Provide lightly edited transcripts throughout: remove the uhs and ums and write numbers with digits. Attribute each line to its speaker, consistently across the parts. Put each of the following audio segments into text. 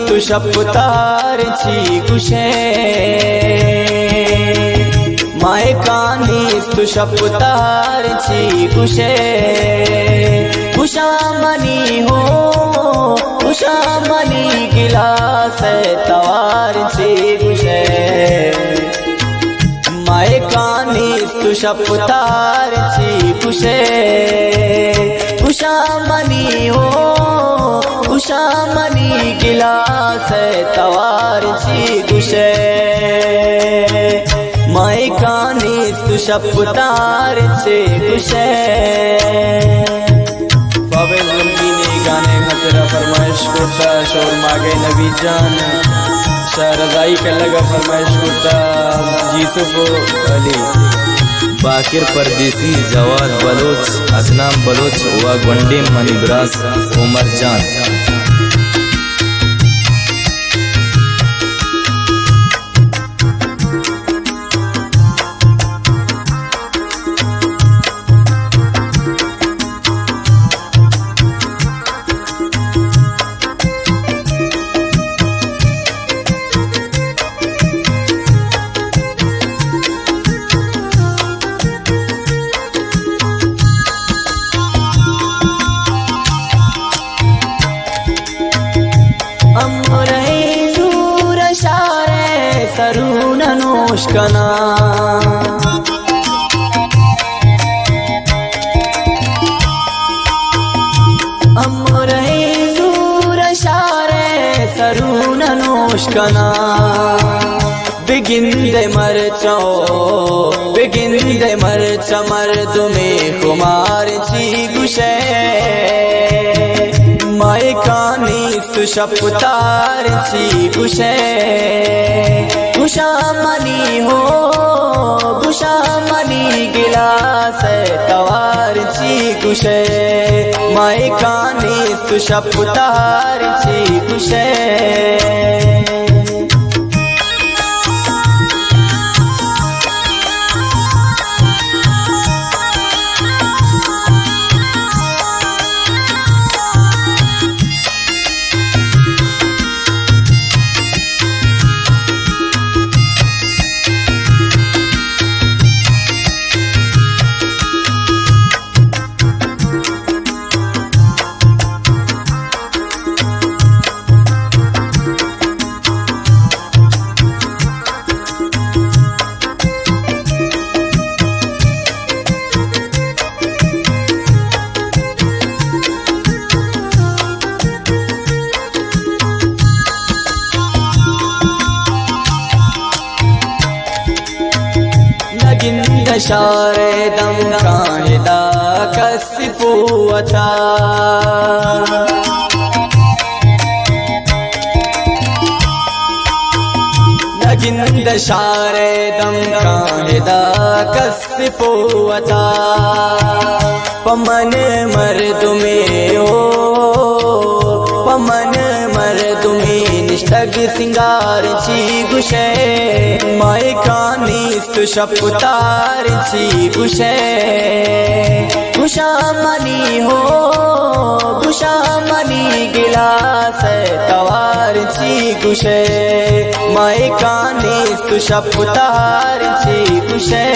Speaker 1: तु शपतार छी कुशे माय कानीस तु शपतार छी कुशे कुशामनी हो कुशामनी गिलास तवार छी कुशे माय कानीस तु शपतार छी कुशे कुशामनी हो कुशामनी गिलास तवार छी कुशे माय कानीस तु शपतार छी कुशे। फावेल रंगीने गाने खतरा फरमाइश करता शोर मागे नबी जान शहरदाई के लगा फरमाइश करता यूसुफ अली बाकिर परदेसी जवाद बलोच असनाम बलोच व गंडे मनिब्रास उमर जान। तरुणनोष्कना अमरे दूर शारे तरुणनोष्कना बिगिंदे मरचो बिगिंदे मरच मर्द में कुमार छी गुशे माय कानीस तु शपतार छी कुशे कुशामनी हो कुशामनी गिलास तवार छी कुशे माय कानीस तु शपतार छी कुशे। शारे दम कायदा कसिपुअता नगिंद शारे दम कायदा कसिपुअता पमन मर्द में ओ पमन मर्द में निष्ठग सिंगार छी गुशे माय कानीस तु शपतार छी गुशे कुशामनी हो कुशामनी गिलास तवार छी गुशे माय कानीस तु शपतार छी गुशे।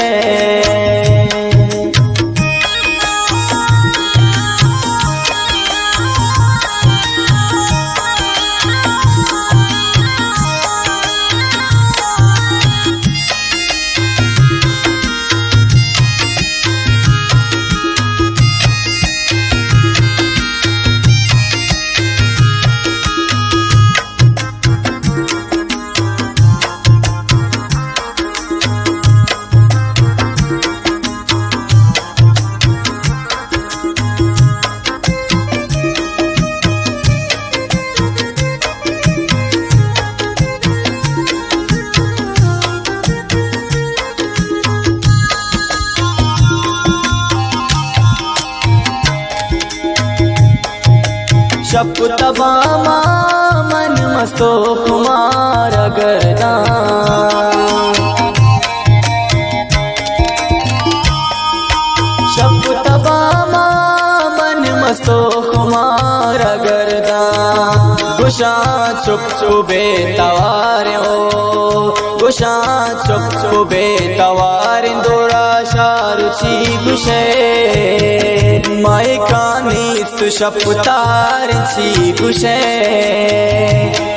Speaker 1: शपतबामा मन मस्तो कुमार गर्दा शपतबामा मन मस्तो कुमार गर्दा गुशा चुप छुबे तवारो गुशा छुबे तवार दोरा शारुची गुशे माय कानी सुशपतार छी गुशे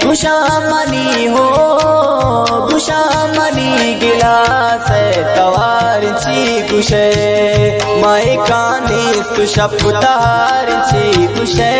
Speaker 1: गुशा मनी हो गुशा मनी गिलास तवार छी गुशे माय कानी सुशपतार छी गुशे